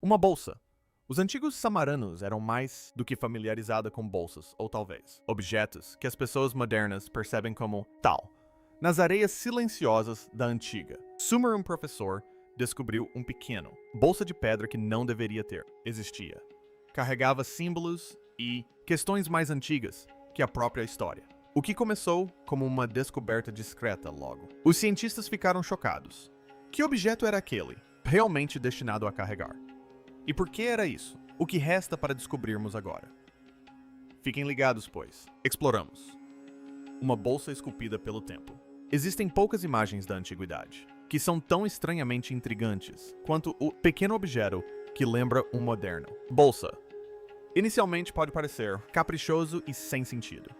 Uma bolsa. Os antigos samaranos eram mais do que familiarizados com bolsas, ou talvez objetos que as pessoas modernas percebem como tal. Nas areias silenciosas da antiga, Sumer, um professor, descobriu um pequeno bolsa de pedra que não deveria ter. Existia. Carregava símbolos e questões mais antigas que a própria história. O que começou como uma descoberta discreta logo. Os cientistas ficaram chocados. Que objeto era aquele, realmente destinado a carregar? E por que era isso? O que resta para descobrirmos agora? Fiquem ligados, pois. Exploramos. Uma bolsa esculpida pelo tempo. Existem poucas imagens da antiguidade que são tão estranhamente intrigantes quanto o pequeno objeto que lembra um moderno. Bolsa. Inicialmente pode parecer caprichoso e sem sentido.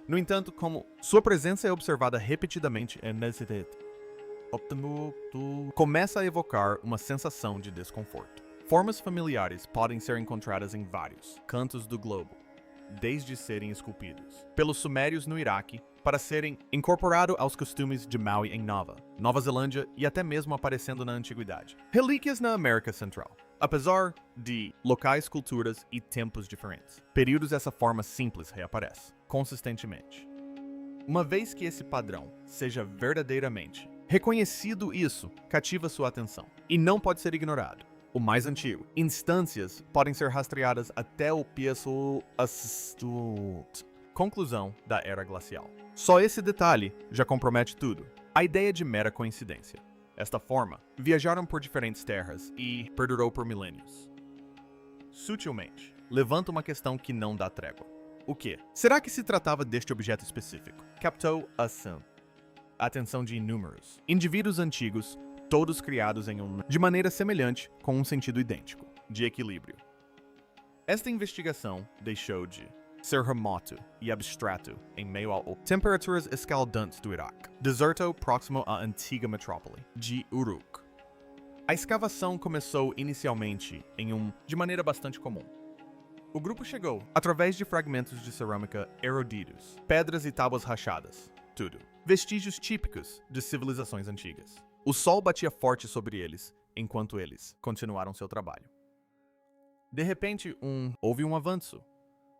No entanto, como sua presença é observada repetidamente começa a evocar uma sensação de desconforto. Formas familiares podem ser encontradas em vários cantos do globo, desde serem esculpidos pelos sumérios no Iraque para serem incorporados aos costumes de Maui em Nova Zelândia e até mesmo aparecendo na antiguidade. Relíquias na América Central. Apesar de locais, culturas e tempos diferentes, períodos essa forma simples reaparece consistentemente. Uma vez que esse padrão seja verdadeiramente reconhecido, isso cativa sua atenção e não pode ser ignorado. O mais antigo. Instâncias podem ser rastreadas até o conclusão da Era Glacial. Só esse detalhe já compromete tudo. A ideia de mera coincidência. Esta forma, viajaram por diferentes terras e perdurou por milênios. Sutilmente, levanta uma questão que não dá trégua. O que? Será que se tratava deste objeto específico? Captou a atenção de inúmeros indivíduos antigos, todos criados de maneira semelhante, com um sentido idêntico, de equilíbrio. Esta investigação deixou de ser remoto e abstrato em meio a temperaturas escaldantes do Iraque, deserto próximo à antiga metrópole de Uruk. A escavação começou inicialmente de maneira bastante comum. O grupo chegou através de fragmentos de cerâmica erudidos, pedras e tábuas rachadas, tudo. Vestígios típicos de civilizações antigas. O sol batia forte sobre eles, enquanto eles continuaram seu trabalho. De repente, houve um avanço.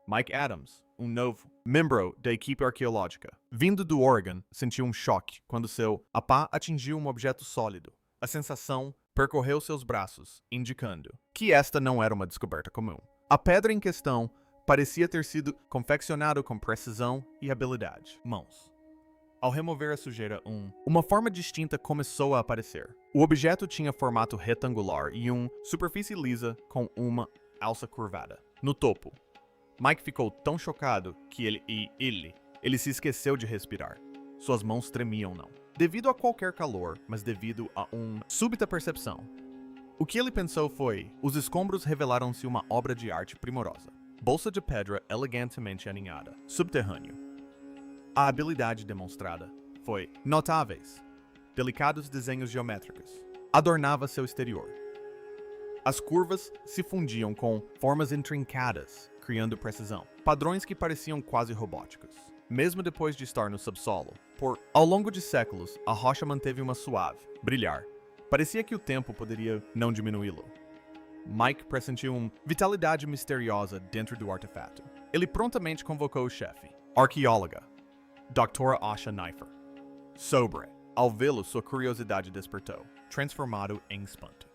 Mike Adams, um novo membro da equipe arqueológica, vindo do Oregon, sentiu um choque quando seu pá atingiu um objeto sólido. A sensação percorreu seus braços, indicando que esta não era uma descoberta comum. A pedra em questão parecia ter sido confeccionada com precisão e habilidade. Mãos. Ao remover a sujeira, uma forma distinta começou a aparecer. O objeto tinha formato retangular e uma superfície lisa com uma alça curvada. No topo, Mike ficou tão chocado que ele se esqueceu de respirar. Suas mãos tremiam não devido a qualquer calor, mas devido a uma súbita percepção. O que ele pensou foi: os escombros revelaram-se uma obra de arte primorosa. Bolsa de pedra elegantemente aninhada, subterrâneo. A habilidade demonstrada foi notáveis. Delicados desenhos geométricos adornava seu exterior. As curvas se fundiam com formas intrincadas, criando precisão. Padrões que pareciam quase robóticos. Mesmo depois de estar no subsolo, ao longo de séculos, a rocha manteve uma suave brilhar. Parecia que o tempo poderia não diminuí-lo. Mike pressentiu uma vitalidade misteriosa dentro do artefato. Ele prontamente convocou o chefe, arqueóloga, Dra. Asha Neifer. Ao vê-lo, sua curiosidade despertou, transformado em espanto.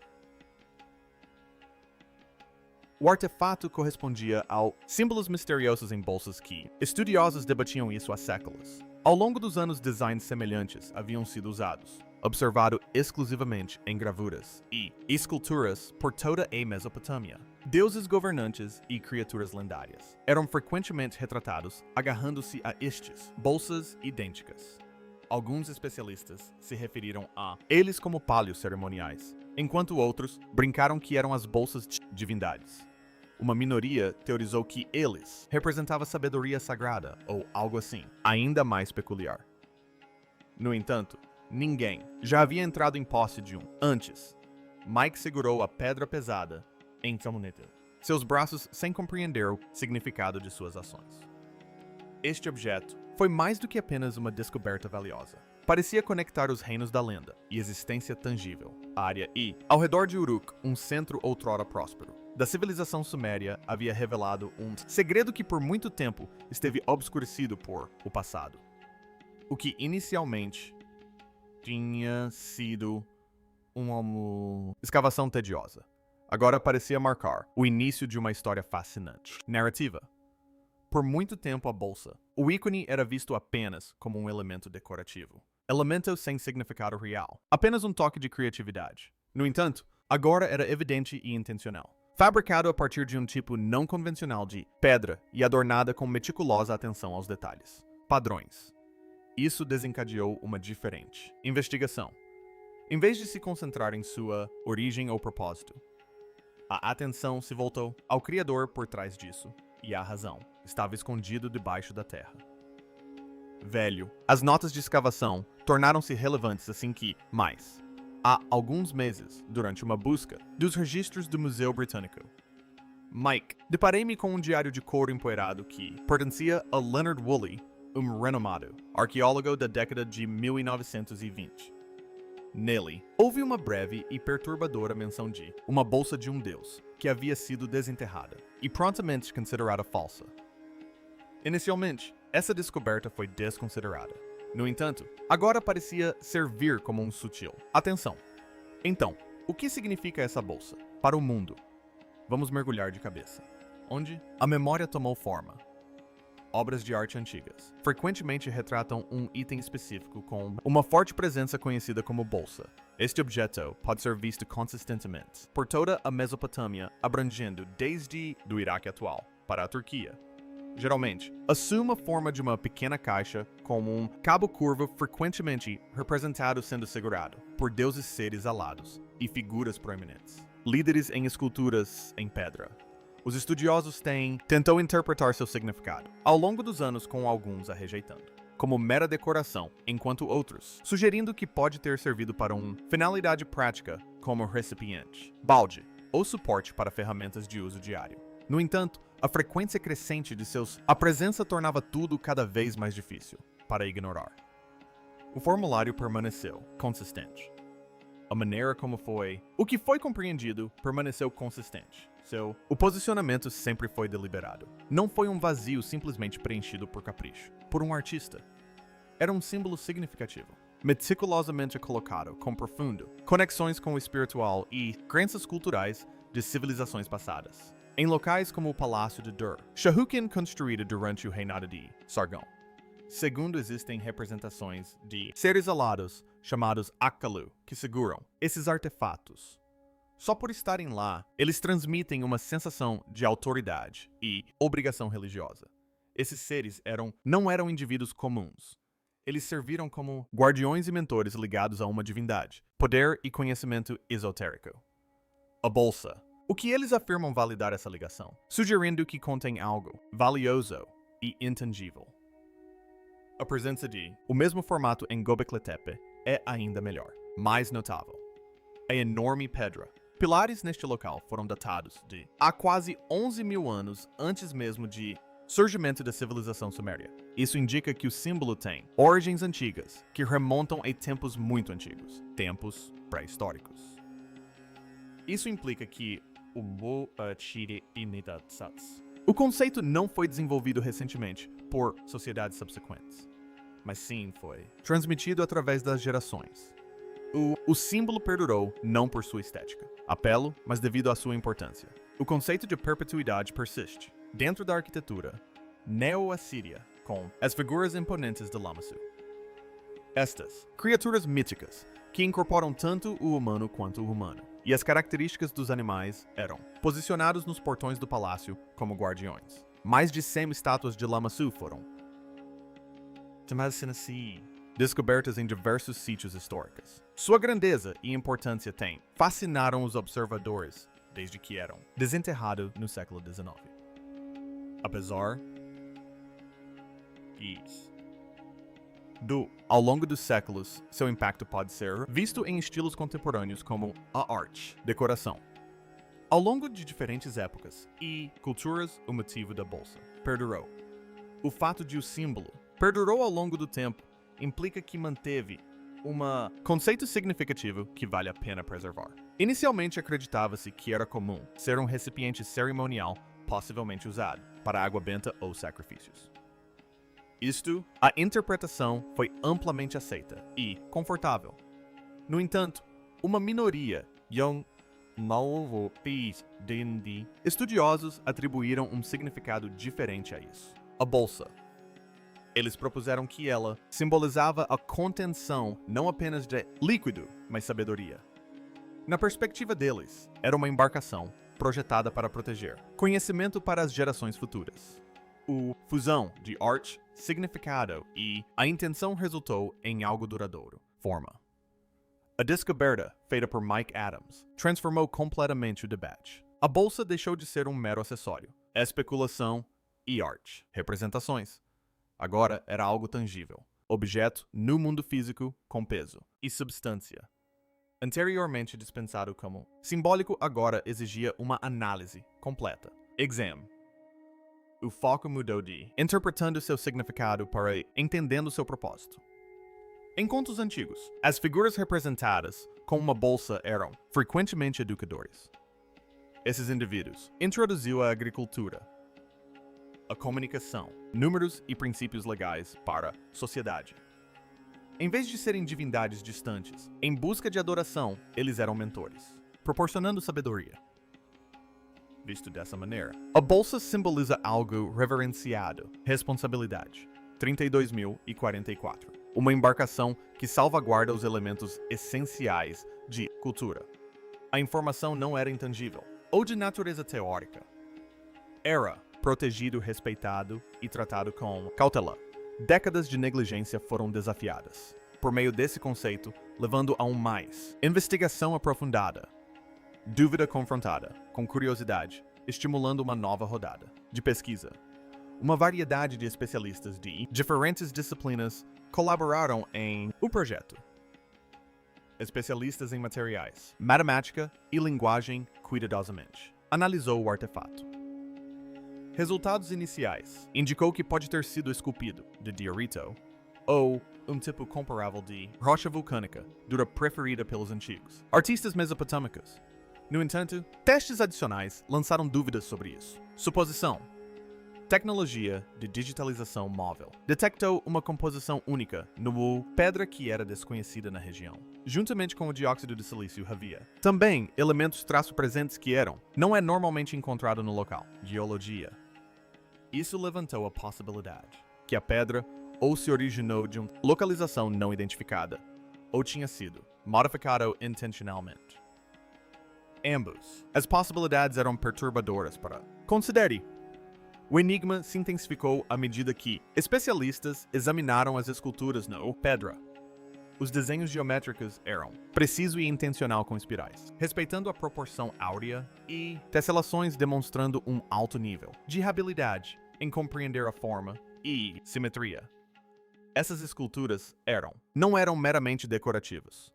O artefato correspondia aos símbolos misteriosos em bolsas que estudiosos debatiam isso há séculos. Ao longo dos anos, designs semelhantes haviam sido usados, observado exclusivamente em gravuras e esculturas por toda a Mesopotâmia. Deuses governantes e criaturas lendárias eram frequentemente retratados agarrando-se a estes bolsas idênticas. Alguns especialistas se referiram a eles como palhos cerimoniais, enquanto outros brincaram que eram as bolsas de divindades. Uma minoria teorizou que eles representavam sabedoria sagrada ou algo assim, ainda mais peculiar. No entanto, ninguém já havia entrado em posse de um. Antes, Mike segurou a pedra pesada em seus braços sem compreender o significado de suas ações. Este objeto foi mais do que apenas uma descoberta valiosa. parecia conectar os reinos da lenda e existência tangível, área e, ao redor de Uruk, um centro outrora próspero. Da civilização suméria havia revelado um segredo que por muito tempo esteve obscurecido por o passado. O que inicialmente tinha sido uma escavação tediosa. Agora parecia marcar o início de uma história fascinante. Narrativa. Por muito tempo a bolsa, o ícone era visto apenas como um elemento decorativo. Elemento sem significado real. Apenas um toque de criatividade. No entanto, agora era evidente e intencional. Fabricado a partir de um tipo não convencional de pedra e adornada com meticulosa atenção aos detalhes. Padrões. Isso desencadeou uma diferente investigação. Em vez de se concentrar em sua origem ou propósito, a atenção se voltou ao criador por trás disso, e a razão estava escondido debaixo da terra. Velho, as notas de escavação tornaram-se relevantes assim que, há alguns meses, durante uma busca dos registros do Museu Britânico, deparei-me com um diário de couro empoeirado que pertencia a Leonard Woolley, um renomado arqueólogo da década de 1920. Nele, houve uma breve e perturbadora menção de uma bolsa de um deus que havia sido desenterrada e prontamente considerada falsa. Inicialmente, essa descoberta foi desconsiderada. No entanto, agora parecia servir como um sutil atenção. Então, o que significa essa bolsa para o mundo? Vamos mergulhar de cabeça. Onde a memória tomou forma. Obras de arte antigas frequentemente retratam um item específico com uma forte presença conhecida como bolsa. Este objeto pode ser visto consistentemente por toda a Mesopotâmia, abrangendo desde do Iraque atual para a Turquia. Geralmente, assume a forma de uma pequena caixa com um cabo curvo frequentemente representado sendo segurado por deuses seres alados e figuras proeminentes. Líderes em esculturas em pedra. Os estudiosos tentou interpretar seu significado, ao longo dos anos com alguns a rejeitando, como mera decoração, enquanto outros, sugerindo que pode ter servido para uma finalidade prática, como recipiente, balde ou suporte para ferramentas de uso diário. No entanto, a frequência crescente de a presença tornava tudo cada vez mais difícil para ignorar. O formulário permaneceu consistente. A maneira como o que foi compreendido permaneceu consistente. O posicionamento sempre foi deliberado. Não foi um vazio simplesmente preenchido por capricho, por um artista. Era um símbolo significativo, meticulosamente colocado, com profundo conexões com o espiritual e crenças culturais de civilizações passadas. Em locais como o Palácio de Dur, Shahukin construído durante o reinado de Sargon. Segundo, existem representações de seres alados chamados Akkalu, que seguram esses artefatos. Só por estarem lá, eles transmitem uma sensação de autoridade e obrigação religiosa. Esses seres não eram indivíduos comuns. Eles serviram como guardiões e mentores ligados a uma divindade, poder e conhecimento esotérico. A bolsa. O que eles afirmam validar essa ligação, sugerindo que contém algo valioso e intangível. A presença de o mesmo formato em Göbekli Tepe é ainda melhor, mais notável. A enorme pedra. Pilares neste local foram datados de há quase 11 mil anos antes mesmo de surgimento da civilização suméria. Isso indica que o símbolo tem origens antigas que remontam a tempos muito antigos, tempos pré-históricos. Isso implica que o conceito não foi desenvolvido recentemente por sociedades subsequentes, mas sim foi transmitido através das gerações. O símbolo perdurou não por sua estética, apelo, mas devido à sua importância. O conceito de perpetuidade persiste dentro da arquitetura neo-assíria, com as figuras imponentes de Lamassu. Estas, criaturas míticas, que incorporam tanto o humano quanto o humano, e as características dos animais eram posicionados nos portões do palácio como guardiões. Mais de 100 estátuas de Lamassu foram descobertas em diversos sítios históricos. Sua grandeza e importância fascinaram os observadores desde que eram desenterrados no século XIX. Apesar ao longo dos séculos, seu impacto pode ser visto em estilos contemporâneos como a arte, decoração. Ao longo de diferentes épocas e culturas, o motivo da bolsa perdurou. O fato de o símbolo perdurou ao longo do tempo implica que manteve um conceito significativo que vale a pena preservar. Inicialmente acreditava-se que era comum ser um recipiente cerimonial possivelmente usado para água benta ou sacrifícios. A interpretação foi amplamente aceita e confortável. No entanto, uma minoria, estudiosos atribuíram um significado diferente a isso. A bolsa. Eles propuseram que ela simbolizava a contenção não apenas de líquido, mas sabedoria. Na perspectiva deles, era uma embarcação projetada para proteger conhecimento para as gerações futuras. A fusão de arte, significado e a intenção resultou em algo duradouro, forma. A descoberta, feita por Mike Adams, transformou completamente o debate. A bolsa deixou de ser um mero acessório, especulação e arte, representações. Agora era algo tangível, objeto no mundo físico com peso e substância. Anteriormente dispensado como simbólico, agora exigia uma análise completa. Exam. O foco mudou de interpretando seu significado para entendendo seu propósito. Em contos antigos, as figuras representadas com uma bolsa eram frequentemente educadores. Esses indivíduos introduziu a agricultura, a comunicação, números e princípios legais para a sociedade. Em vez de serem divindades distantes, em busca de adoração, eles eram mentores, proporcionando sabedoria. Visto dessa maneira, a bolsa simboliza algo reverenciado, responsabilidade. 32.044. Uma embarcação que salvaguarda os elementos essenciais de cultura. A informação não era intangível, ou de natureza teórica. Era protegido, respeitado e tratado com cautela. Décadas de negligência foram desafiadas, por meio desse conceito, levando a mais investigação aprofundada. Dúvida confrontada, com curiosidade, estimulando uma nova rodada de pesquisa. Uma variedade de especialistas de diferentes disciplinas colaboraram em o projeto. Especialistas em materiais, matemática e linguagem cuidadosamente. Analisou o artefato. Resultados iniciais indicou que pode ter sido esculpido de diorito ou um tipo comparável de rocha vulcânica, dura preferida pelos antigos artistas mesopotâmicos. No entanto, testes adicionais lançaram dúvidas sobre isso. Suposição. Tecnologia de digitalização móvel detectou uma composição única no pedra que era desconhecida na região. Juntamente com o dióxido de silício havia também elementos traço-presentes que não é normalmente encontrado no local. Geologia. Isso levantou a possibilidade que a pedra ou se originou de uma localização não identificada, ou tinha sido modificado intencionalmente. Ambos. As possibilidades eram perturbadoras para considere. O enigma se intensificou à medida que especialistas examinaram as esculturas no pedra. Os desenhos geométricos eram preciso e intencional com espirais, respeitando a proporção áurea e tesselações demonstrando um alto nível de habilidade em compreender a forma e simetria. Essas esculturas não eram meramente decorativas.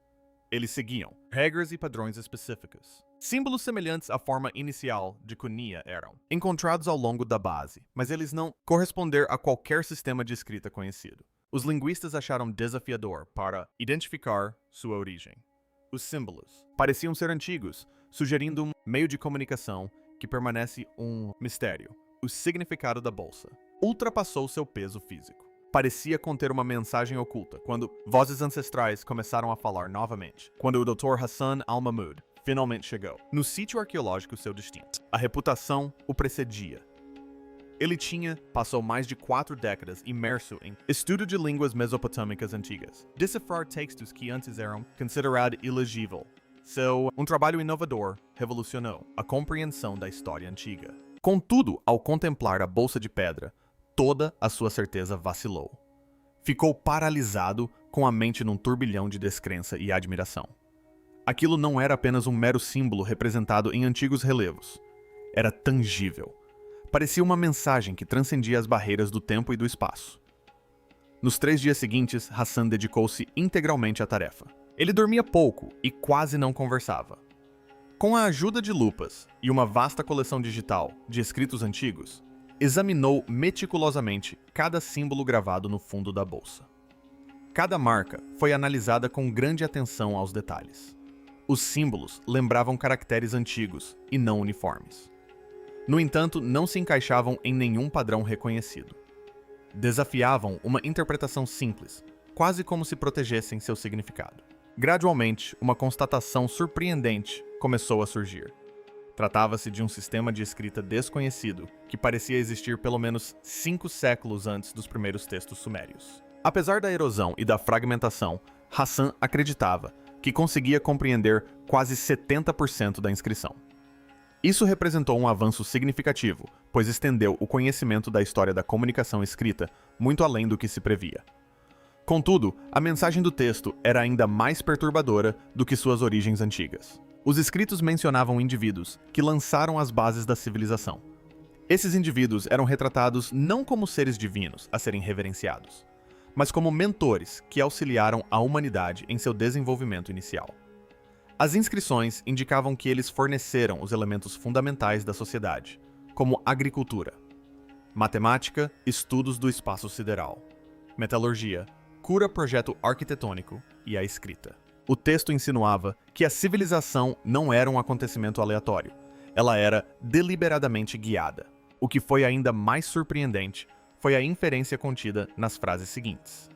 Eles seguiam regras e padrões específicos. Símbolos semelhantes à forma inicial de cunia eram encontrados ao longo da base, mas eles não corresponderam a qualquer sistema de escrita conhecido. Os linguistas acharam desafiador para identificar sua origem. Os símbolos pareciam ser antigos, sugerindo um meio de comunicação que permanece um mistério. O significado da bolsa ultrapassou seu peso físico. Parecia conter uma mensagem oculta quando vozes ancestrais começaram a falar novamente, quando o Dr. Hassan al-Mahmoud finalmente chegou. No sítio arqueológico seu destino, a reputação o precedia. Ele passou mais de 4 décadas imerso em estudo de línguas mesopotâmicas antigas, decifrar textos que antes eram considerados ilegíveis. Um trabalho inovador revolucionou a compreensão da história antiga. Contudo, ao contemplar a bolsa de pedra, toda a sua certeza vacilou. Ficou paralisado com a mente num turbilhão de descrença e admiração. Aquilo não era apenas um mero símbolo representado em antigos relevos. Era tangível. Parecia uma mensagem que transcendia as barreiras do tempo e do espaço. Nos 3 dias seguintes, Hassan dedicou-se integralmente à tarefa. Ele dormia pouco e quase não conversava. Com a ajuda de lupas e uma vasta coleção digital de escritos antigos, examinou meticulosamente cada símbolo gravado no fundo da bolsa. Cada marca foi analisada com grande atenção aos detalhes. Os símbolos lembravam caracteres antigos e não uniformes. No entanto, não se encaixavam em nenhum padrão reconhecido. Desafiavam uma interpretação simples, quase como se protegessem seu significado. Gradualmente, uma constatação surpreendente começou a surgir. Tratava-se de um sistema de escrita desconhecido que parecia existir pelo menos 5 séculos antes dos primeiros textos sumérios. Apesar da erosão e da fragmentação, Hassan acreditava que conseguia compreender quase 70% da inscrição. Isso representou um avanço significativo, pois estendeu o conhecimento da história da comunicação escrita muito além do que se previa. Contudo, a mensagem do texto era ainda mais perturbadora do que suas origens antigas. Os escritos mencionavam indivíduos que lançaram as bases da civilização. Esses indivíduos eram retratados não como seres divinos a serem reverenciados, mas como mentores que auxiliaram a humanidade em seu desenvolvimento inicial. As inscrições indicavam que eles forneceram os elementos fundamentais da sociedade, como agricultura, matemática, estudos do espaço sideral, metalurgia, cura projeto arquitetônico e a escrita. O texto insinuava que a civilização não era um acontecimento aleatório, ela era deliberadamente guiada. O que foi ainda mais surpreendente foi a inferência contida nas frases seguintes.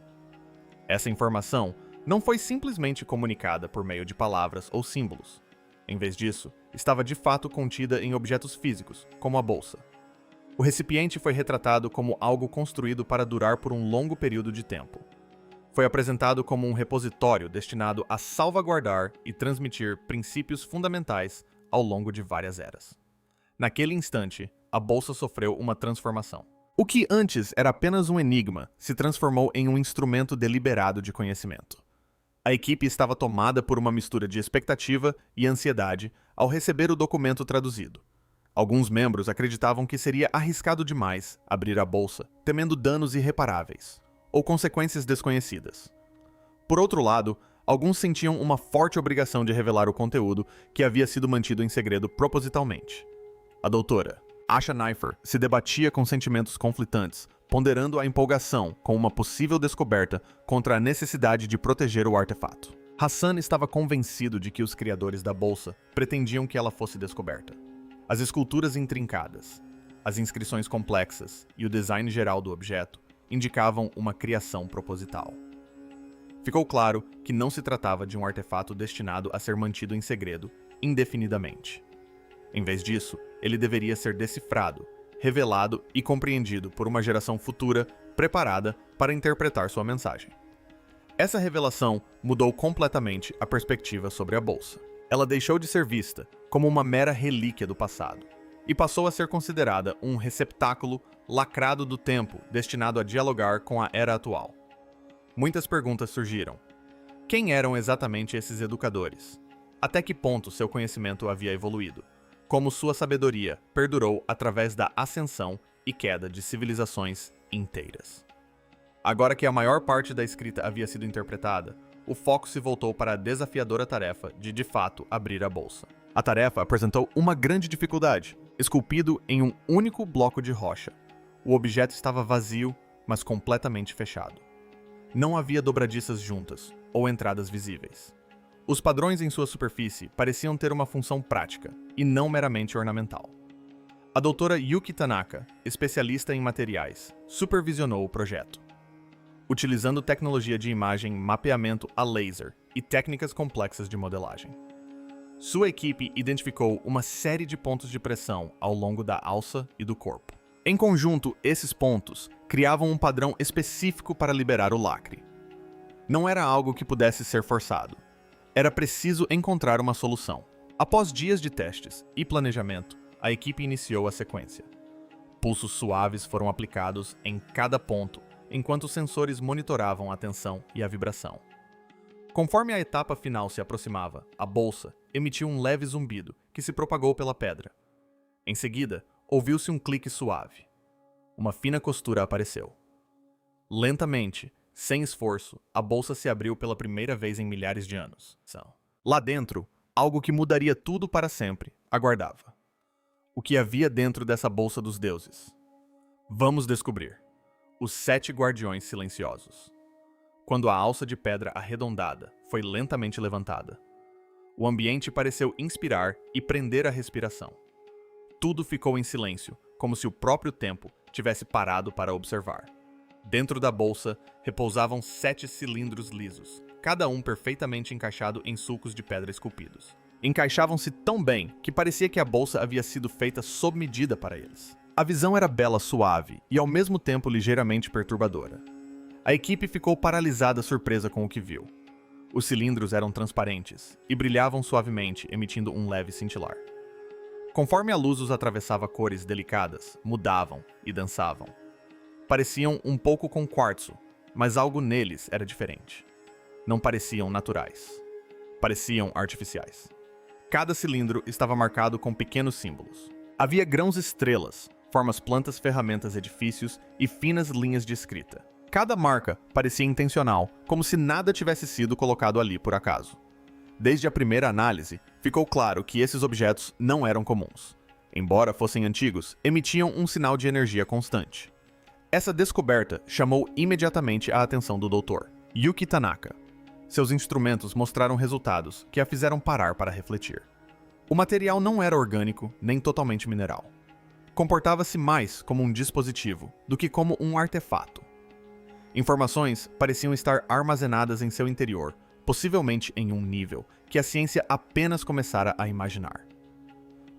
Essa informação não foi simplesmente comunicada por meio de palavras ou símbolos. Em vez disso, estava de fato contida em objetos físicos, como a bolsa. O recipiente foi retratado como algo construído para durar por um longo período de tempo. Foi apresentado como um repositório destinado a salvaguardar e transmitir princípios fundamentais ao longo de várias eras. Naquele instante, a bolsa sofreu uma transformação. O que antes era apenas um enigma se transformou em um instrumento deliberado de conhecimento. A equipe estava tomada por uma mistura de expectativa e ansiedade ao receber o documento traduzido. Alguns membros acreditavam que seria arriscado demais abrir a bolsa, temendo danos irreparáveis ou consequências desconhecidas. Por outro lado, alguns sentiam uma forte obrigação de revelar o conteúdo que havia sido mantido em segredo propositalmente. A doutora Asha Neiffer se debatia com sentimentos conflitantes, ponderando a empolgação com uma possível descoberta contra a necessidade de proteger o artefato. Hassan estava convencido de que os criadores da bolsa pretendiam que ela fosse descoberta. As esculturas intrincadas, as inscrições complexas e o design geral do objeto indicavam uma criação proposital. Ficou claro que não se tratava de um artefato destinado a ser mantido em segredo indefinidamente. Em vez disso, ele deveria ser decifrado, revelado e compreendido por uma geração futura preparada para interpretar sua mensagem. Essa revelação mudou completamente a perspectiva sobre a bolsa. Ela deixou de ser vista como uma mera relíquia do passado e passou a ser considerada um receptáculo lacrado do tempo destinado a dialogar com a era atual. Muitas perguntas surgiram. Quem eram exatamente esses educadores? Até que ponto seu conhecimento havia evoluído? Como sua sabedoria perdurou através da ascensão e queda de civilizações inteiras? Agora que a maior parte da escrita havia sido interpretada, o foco se voltou para a desafiadora tarefa de fato, abrir a bolsa. A tarefa apresentou uma grande dificuldade. Esculpido em um único bloco de rocha, o objeto estava vazio, mas completamente fechado. Não havia dobradiças juntas ou entradas visíveis. Os padrões em sua superfície pareciam ter uma função prática e não meramente ornamental. A doutora Yuki Tanaka, especialista em materiais, supervisionou o projeto. Utilizando tecnologia de imagem, mapeamento a laser e técnicas complexas de modelagem. Sua equipe identificou uma série de pontos de pressão ao longo da alça e do corpo. Em conjunto, esses pontos criavam um padrão específico para liberar o lacre. Não era algo que pudesse ser forçado. Era preciso encontrar uma solução. Após dias de testes e planejamento, a equipe iniciou a sequência. Pulsos suaves foram aplicados em cada ponto, enquanto os sensores monitoravam a tensão e a vibração. Conforme a etapa final se aproximava, a bolsa emitiu um leve zumbido que se propagou pela pedra. Em seguida, ouviu-se um clique suave. Uma fina costura apareceu. Lentamente, sem esforço, a bolsa se abriu pela primeira vez em milhares de anos. Lá dentro, algo que mudaria tudo para sempre aguardava. O que havia dentro dessa bolsa dos deuses? Vamos descobrir. Os 7 guardiões silenciosos. quando a alça de pedra arredondada foi lentamente levantada. O ambiente pareceu inspirar e prender a respiração. Tudo ficou em silêncio, como se o próprio tempo tivesse parado para observar. Dentro da bolsa repousavam 7 cilindros lisos, cada um perfeitamente encaixado em sulcos de pedra esculpidos. Encaixavam-se tão bem que parecia que a bolsa havia sido feita sob medida para eles. A visão era bela, suave e ao mesmo tempo ligeiramente perturbadora. A equipe ficou paralisada, surpresa com o que viu. Os cilindros eram transparentes e brilhavam suavemente, emitindo um leve cintilar. Conforme a luz os atravessava, cores delicadas mudavam e dançavam. Pareciam um pouco com quartzo, mas algo neles era diferente. Não pareciam naturais. Pareciam artificiais. Cada cilindro estava marcado com pequenos símbolos. Havia grãos-estrelas, formas, plantas, ferramentas, edifícios e finas linhas de escrita. Cada marca parecia intencional, como se nada tivesse sido colocado ali por acaso. Desde a primeira análise, ficou claro que esses objetos não eram comuns. Embora fossem antigos, emitiam um sinal de energia constante. Essa descoberta chamou imediatamente a atenção do Dr. Yuki Tanaka. Seus instrumentos mostraram resultados que a fizeram parar para refletir. O material não era orgânico nem totalmente mineral. Comportava-se mais como um dispositivo do que como um artefato. Informações pareciam estar armazenadas em seu interior, possivelmente em um nível que a ciência apenas começara a imaginar.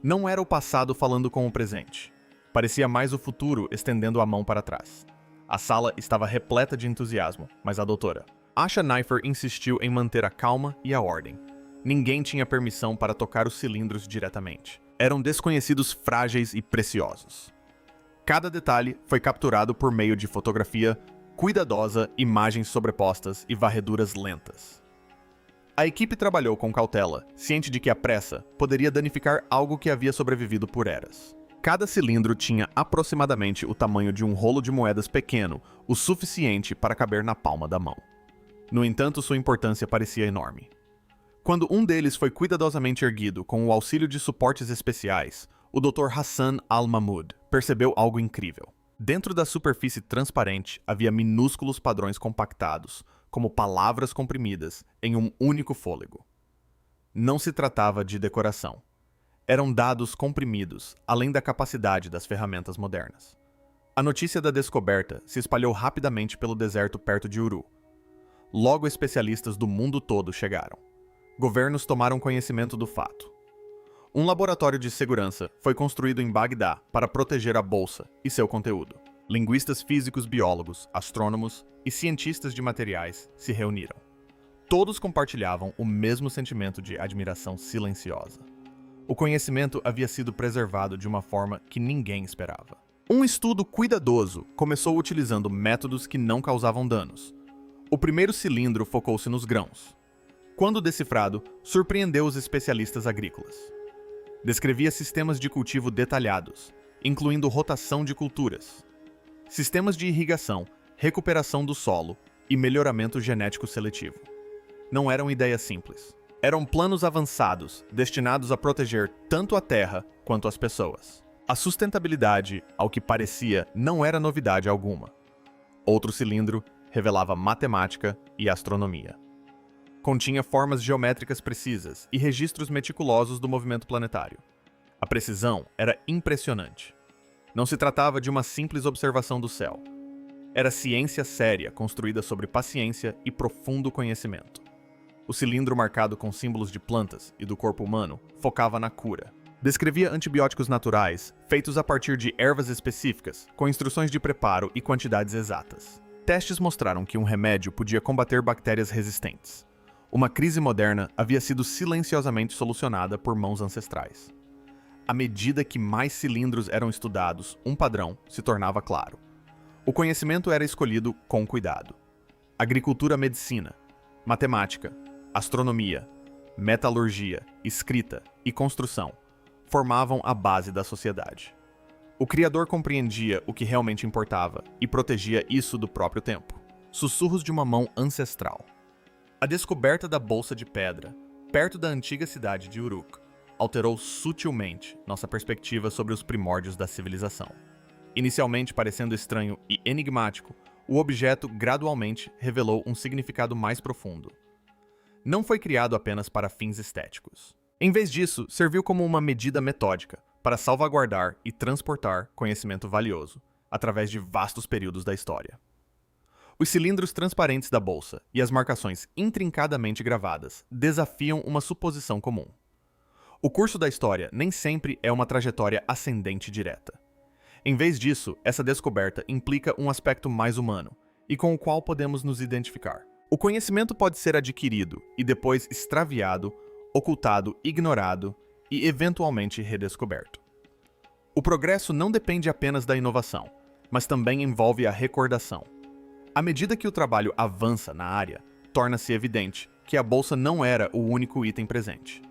Não era o passado falando com o presente. Parecia mais o futuro estendendo a mão para trás. A sala estava repleta de entusiasmo, mas a doutora Asha Neiffer insistiu em manter a calma e a ordem. Ninguém tinha permissão para tocar os cilindros diretamente. Eram desconhecidos frágeis e preciosos. Cada detalhe foi capturado por meio de fotografia cuidadosa, imagens sobrepostas e varreduras lentas. A equipe trabalhou com cautela, ciente de que a pressa poderia danificar algo que havia sobrevivido por eras. Cada cilindro tinha aproximadamente o tamanho de um rolo de moedas pequeno, o suficiente para caber na palma da mão. No entanto, sua importância parecia enorme. Quando um deles foi cuidadosamente erguido com o auxílio de suportes especiais, o Dr. Hassan Al-Mahmoud percebeu algo incrível. Dentro da superfície transparente havia minúsculos padrões compactados, como palavras comprimidas em um único fôlego. Não se tratava de decoração. Eram dados comprimidos, além da capacidade das ferramentas modernas. A notícia da descoberta se espalhou rapidamente pelo deserto perto de Uru. Logo, especialistas do mundo todo chegaram. Governos tomaram conhecimento do fato. Um laboratório de segurança foi construído em Bagdá para proteger a bolsa e seu conteúdo. Linguistas físicos, biólogos, astrônomos e cientistas de materiais se reuniram. Todos compartilhavam o mesmo sentimento de admiração silenciosa. O conhecimento havia sido preservado de uma forma que ninguém esperava. Um estudo cuidadoso começou utilizando métodos que não causavam danos. O primeiro cilindro focou-se nos grãos. Quando decifrado, surpreendeu os especialistas agrícolas. Descrevia sistemas de cultivo detalhados, incluindo rotação de culturas, sistemas de irrigação, recuperação do solo e melhoramento genético seletivo. Não eram ideias simples. Eram planos avançados, destinados a proteger tanto a terra quanto as pessoas. A sustentabilidade, ao que parecia, não era novidade alguma. Outro cilindro revelava matemática e astronomia. Continha formas geométricas precisas e registros meticulosos do movimento planetário. A precisão era impressionante. Não se tratava de uma simples observação do céu. Era ciência séria construída sobre paciência e profundo conhecimento. O cilindro marcado com símbolos de plantas e do corpo humano focava na cura. Descrevia antibióticos naturais, feitos a partir de ervas específicas, com instruções de preparo e quantidades exatas. Testes mostraram que um remédio podia combater bactérias resistentes. Uma crise moderna havia sido silenciosamente solucionada por mãos ancestrais. À medida que mais cilindros eram estudados, um padrão se tornava claro. O conhecimento era escolhido com cuidado. Agricultura-medicina, matemática, astronomia, metalurgia, escrita e construção formavam a base da sociedade. O Criador compreendia o que realmente importava e protegia isso do próprio tempo. Sussurros de uma mão ancestral. A descoberta da Bolsa de Pedra, perto da antiga cidade de Uruk, alterou sutilmente nossa perspectiva sobre os primórdios da civilização. Inicialmente parecendo estranho e enigmático, o objeto gradualmente revelou um significado mais profundo. Não foi criado apenas para fins estéticos. Em vez disso, serviu como uma medida metódica para salvaguardar e transportar conhecimento valioso através de vastos períodos da história. Os cilindros transparentes da bolsa e as marcações intrincadamente gravadas desafiam uma suposição comum. O curso da história nem sempre é uma trajetória ascendente direta. Em vez disso, essa descoberta implica um aspecto mais humano e com o qual podemos nos identificar. O conhecimento pode ser adquirido e depois extraviado, ocultado, ignorado e eventualmente redescoberto. O progresso não depende apenas da inovação, mas também envolve a recordação. À medida que o trabalho avança na área, torna-se evidente que a bolsa não era o único item presente.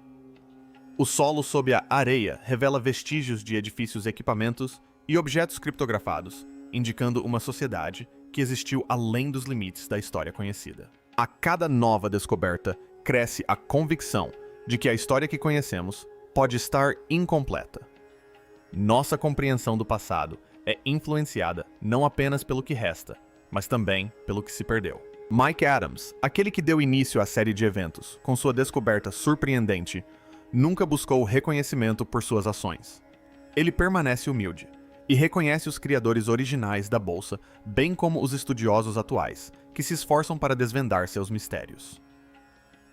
O solo sob a areia revela vestígios de edifícios, equipamentos e objetos criptografados, indicando uma sociedade que existiu além dos limites da história conhecida. A cada nova descoberta, cresce a convicção de que a história que conhecemos pode estar incompleta. Nossa compreensão do passado é influenciada não apenas pelo que resta, mas também pelo que se perdeu. Mike Adams, aquele que deu início à série de eventos com sua descoberta surpreendente, nunca buscou reconhecimento por suas ações. Ele permanece humilde e reconhece os criadores originais da bolsa, bem como os estudiosos atuais, que se esforçam para desvendar seus mistérios.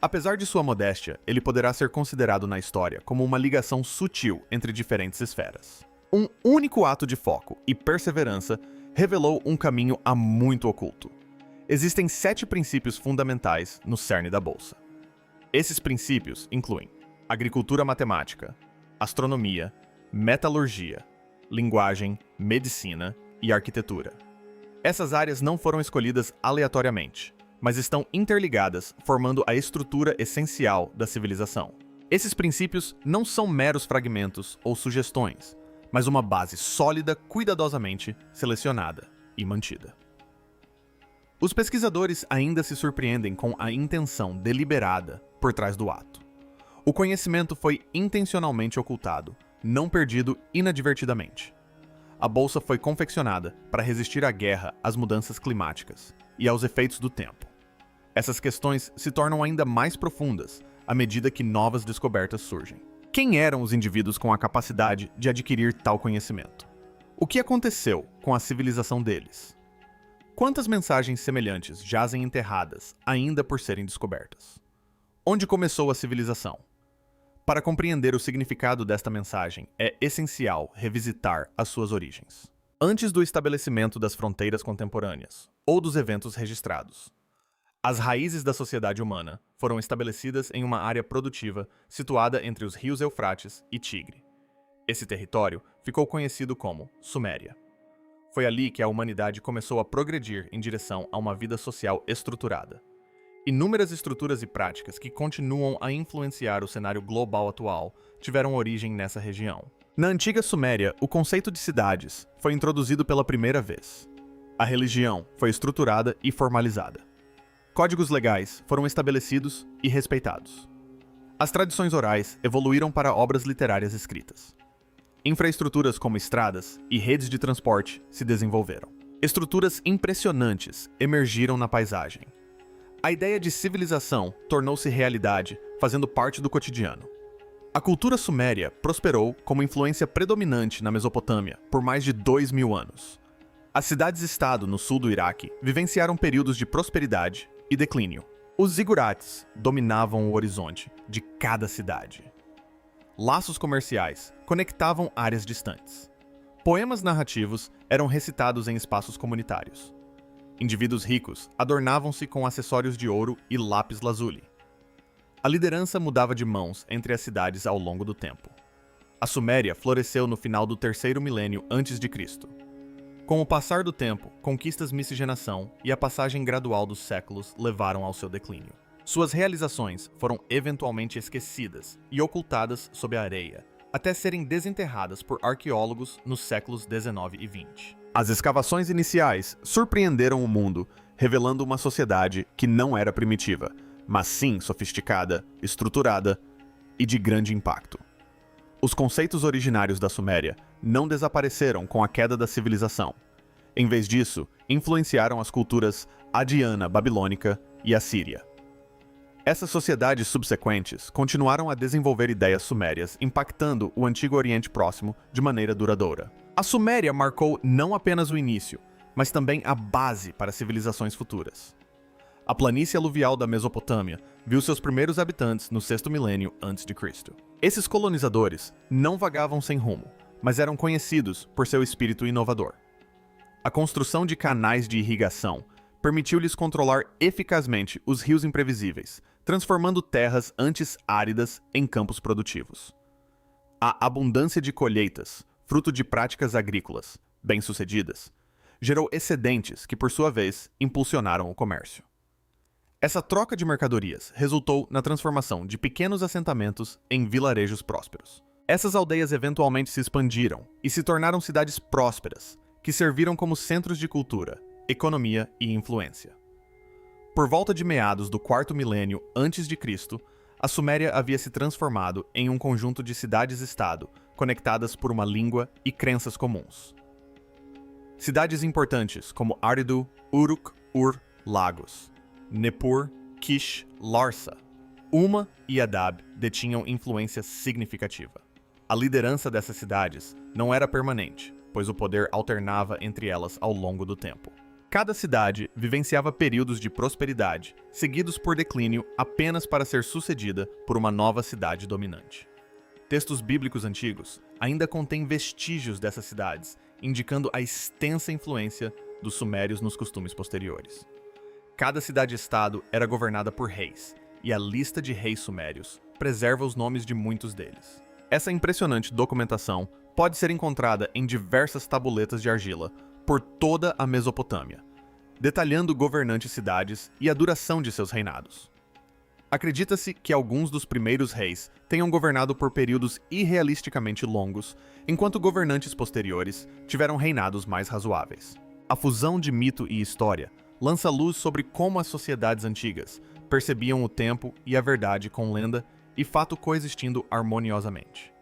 Apesar de sua modéstia, ele poderá ser considerado na história como uma ligação sutil entre diferentes esferas. Um único ato de foco e perseverança revelou um caminho há muito oculto. Existem 7 princípios fundamentais no cerne da bolsa. Esses princípios incluem agricultura matemática, astronomia, metalurgia, linguagem, medicina e arquitetura. Essas áreas não foram escolhidas aleatoriamente, mas estão interligadas, formando a estrutura essencial da civilização. Esses princípios não são meros fragmentos ou sugestões, mas uma base sólida, cuidadosamente selecionada e mantida. Os pesquisadores ainda se surpreendem com a intenção deliberada por trás do ato. O conhecimento foi intencionalmente ocultado, não perdido inadvertidamente. A bolsa foi confeccionada para resistir à guerra, às mudanças climáticas e aos efeitos do tempo. Essas questões se tornam ainda mais profundas à medida que novas descobertas surgem. Quem eram os indivíduos com a capacidade de adquirir tal conhecimento? O que aconteceu com a civilização deles? Quantas mensagens semelhantes jazem enterradas ainda por serem descobertas? Onde começou a civilização? Para compreender o significado desta mensagem, é essencial revisitar as suas origens. Antes do estabelecimento das fronteiras contemporâneas ou dos eventos registrados, as raízes da sociedade humana foram estabelecidas em uma área produtiva situada entre os rios Eufrates e Tigre. Esse território ficou conhecido como Suméria. Foi ali que a humanidade começou a progredir em direção a uma vida social estruturada. Inúmeras estruturas e práticas que continuam a influenciar o cenário global atual tiveram origem nessa região. Na antiga Suméria, o conceito de cidades foi introduzido pela primeira vez. A religião foi estruturada e formalizada. Códigos legais foram estabelecidos e respeitados. As tradições orais evoluíram para obras literárias escritas. Infraestruturas como estradas e redes de transporte se desenvolveram. Estruturas impressionantes emergiram na paisagem. A ideia de civilização tornou-se realidade, fazendo parte do cotidiano. A cultura suméria prosperou como influência predominante na Mesopotâmia por mais de 2000 anos. As cidades-estado no sul do Iraque vivenciaram períodos de prosperidade e declínio. Os zigurates dominavam o horizonte de cada cidade. Laços comerciais conectavam áreas distantes. Poemas narrativos eram recitados em espaços comunitários. Indivíduos ricos adornavam-se com acessórios de ouro e lápis-lazuli. A liderança mudava de mãos entre as cidades ao longo do tempo. A Suméria floresceu no final do 3º milênio antes de Cristo. Com o passar do tempo, conquistas, miscigenação e a passagem gradual dos séculos levaram ao seu declínio. Suas realizações foram eventualmente esquecidas e ocultadas sob a areia, até serem desenterradas por arqueólogos nos séculos 19 e 20. As escavações iniciais surpreenderam o mundo, revelando uma sociedade que não era primitiva, mas sim sofisticada, estruturada e de grande impacto. Os conceitos originários da Suméria não desapareceram com a queda da civilização. Em vez disso, influenciaram as culturas adiana, babilônica e assíria. Essas sociedades subsequentes continuaram a desenvolver ideias sumérias, impactando o Antigo Oriente Próximo de maneira duradoura. A Suméria marcou não apenas o início, mas também a base para civilizações futuras. A planície aluvial da Mesopotâmia viu seus primeiros habitantes no sexto milênio a.C. Esses colonizadores não vagavam sem rumo, mas eram conhecidos por seu espírito inovador. A construção de canais de irrigação permitiu-lhes controlar eficazmente os rios imprevisíveis, transformando terras antes áridas em campos produtivos. A abundância de colheitas, fruto de práticas agrícolas bem-sucedidas, gerou excedentes que, por sua vez, impulsionaram o comércio. Essa troca de mercadorias resultou na transformação de pequenos assentamentos em vilarejos prósperos. Essas aldeias eventualmente se expandiram e se tornaram cidades prósperas, que serviram como centros de cultura, economia e influência. Por volta de meados do quarto milênio a.C., a Suméria havia se transformado em um conjunto de cidades-estado conectadas por uma língua e crenças comuns. Cidades importantes como Eridu, Uruk, Ur, Lagos, Nippur, Kish, Larsa, Uma e Adab detinham influência significativa. A liderança dessas cidades não era permanente, pois o poder alternava entre elas ao longo do tempo. Cada cidade vivenciava períodos de prosperidade, seguidos por declínio apenas para ser sucedida por uma nova cidade dominante. Textos bíblicos antigos ainda contêm vestígios dessas cidades, indicando a extensa influência dos sumérios nos costumes posteriores. Cada cidade-estado era governada por reis, e a lista de reis sumérios preserva os nomes de muitos deles. Essa impressionante documentação pode ser encontrada em diversas tabuletas de argila por toda a Mesopotâmia, detalhando governantes cidades e a duração de seus reinados. Acredita-se que alguns dos primeiros reis tenham governado por períodos irrealisticamente longos, enquanto governantes posteriores tiveram reinados mais razoáveis. A fusão de mito e história lança luz sobre como as sociedades antigas percebiam o tempo e a verdade com lenda e fato coexistindo harmoniosamente.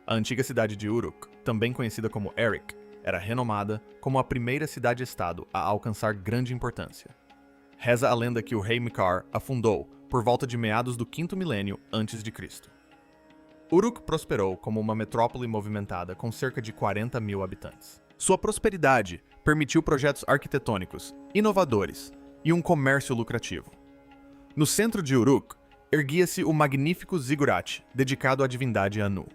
A antiga cidade de Uruk, também conhecida como Erech, era renomada como a primeira cidade-estado a alcançar grande importância. Reza a lenda que o rei Mikar a fundou por volta de meados do quinto milênio a.C. Uruk prosperou como uma metrópole movimentada com cerca de 40 mil habitantes. Sua prosperidade permitiu projetos arquitetônicos inovadores e um comércio lucrativo. No centro de Uruk, erguia-se o magnífico ziggurat, dedicado à divindade Anu.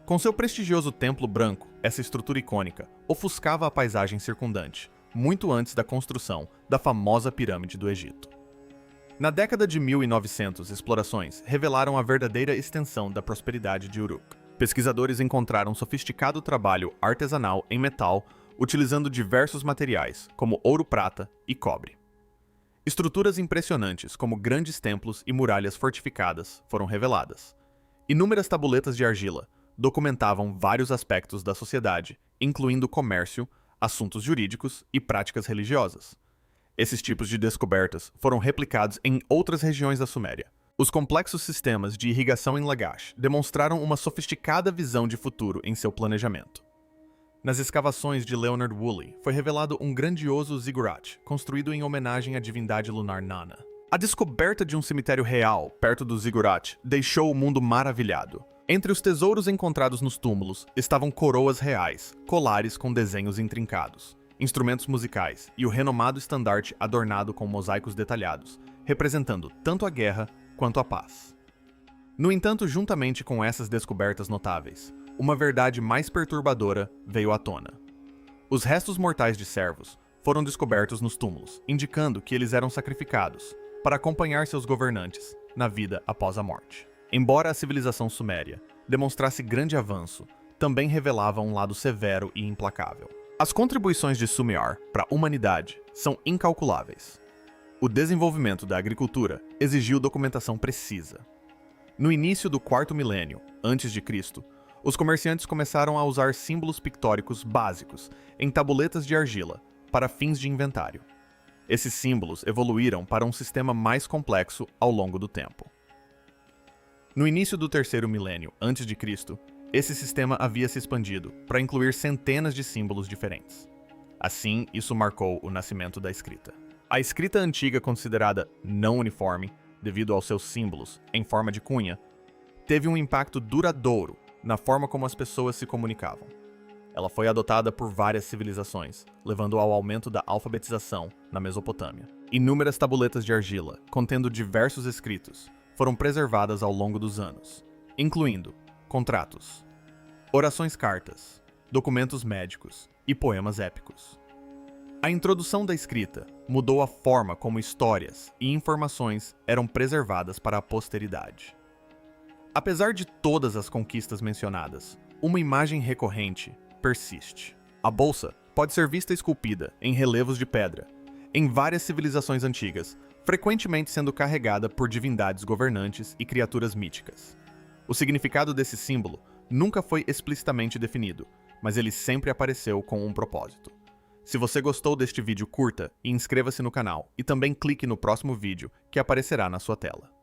Com seu prestigioso templo branco, essa estrutura icônica ofuscava a paisagem circundante, muito antes da construção da famosa pirâmide do Egito. Na década de 1900, explorações revelaram a verdadeira extensão da prosperidade de Uruk. Pesquisadores encontraram sofisticado trabalho artesanal em metal, utilizando diversos materiais, como ouro-prata e cobre. Estruturas impressionantes, como grandes templos e muralhas fortificadas, foram reveladas. Inúmeras tabuletas de argila documentavam vários aspectos da sociedade, incluindo comércio, assuntos jurídicos e práticas religiosas. Esses tipos de descobertas foram replicados em outras regiões da Suméria. Os complexos sistemas de irrigação em Lagash demonstraram uma sofisticada visão de futuro em seu planejamento. Nas escavações de Leonard Woolley, foi revelado um grandioso ziggurat, construído em homenagem à divindade lunar Nana. A descoberta de um cemitério real perto do ziggurat deixou o mundo maravilhado. Entre os tesouros encontrados nos túmulos estavam coroas reais, colares com desenhos intrincados, instrumentos musicais e o renomado estandarte adornado com mosaicos detalhados, representando tanto a guerra quanto a paz. No entanto, juntamente com essas descobertas notáveis, uma verdade mais perturbadora veio à tona. Os restos mortais de servos foram descobertos nos túmulos, indicando que eles eram sacrificados para acompanhar seus governantes na vida após a morte. Embora a civilização suméria demonstrasse grande avanço, também revelava um lado severo e implacável. As contribuições de Sumer para a humanidade são incalculáveis. O desenvolvimento da agricultura exigiu documentação precisa. No início do quarto milênio a.C., os comerciantes começaram a usar símbolos pictóricos básicos em tabuletas de argila para fins de inventário. Esses símbolos evoluíram para um sistema mais complexo ao longo do tempo. No início do terceiro milênio a.C., esse sistema havia se expandido para incluir centenas de símbolos diferentes. Assim, isso marcou o nascimento da escrita. A escrita antiga, considerada não uniforme, devido aos seus símbolos em forma de cunha, teve um impacto duradouro na forma como as pessoas se comunicavam. Ela foi adotada por várias civilizações, levando ao aumento da alfabetização na Mesopotâmia. Inúmeras tabuletas de argila, contendo diversos escritos, foram preservadas ao longo dos anos, incluindo contratos, orações-cartas, documentos médicos e poemas épicos. A introdução da escrita mudou a forma como histórias e informações eram preservadas para a posteridade. Apesar de todas as conquistas mencionadas, uma imagem recorrente persiste. A bolsa pode ser vista esculpida em relevos de pedra, em várias civilizações antigas, frequentemente sendo carregada por divindades governantes e criaturas míticas. O significado desse símbolo nunca foi explicitamente definido, mas ele sempre apareceu com um propósito. Se você gostou deste vídeo, curta e inscreva-se no canal, e também clique no próximo vídeo que aparecerá na sua tela.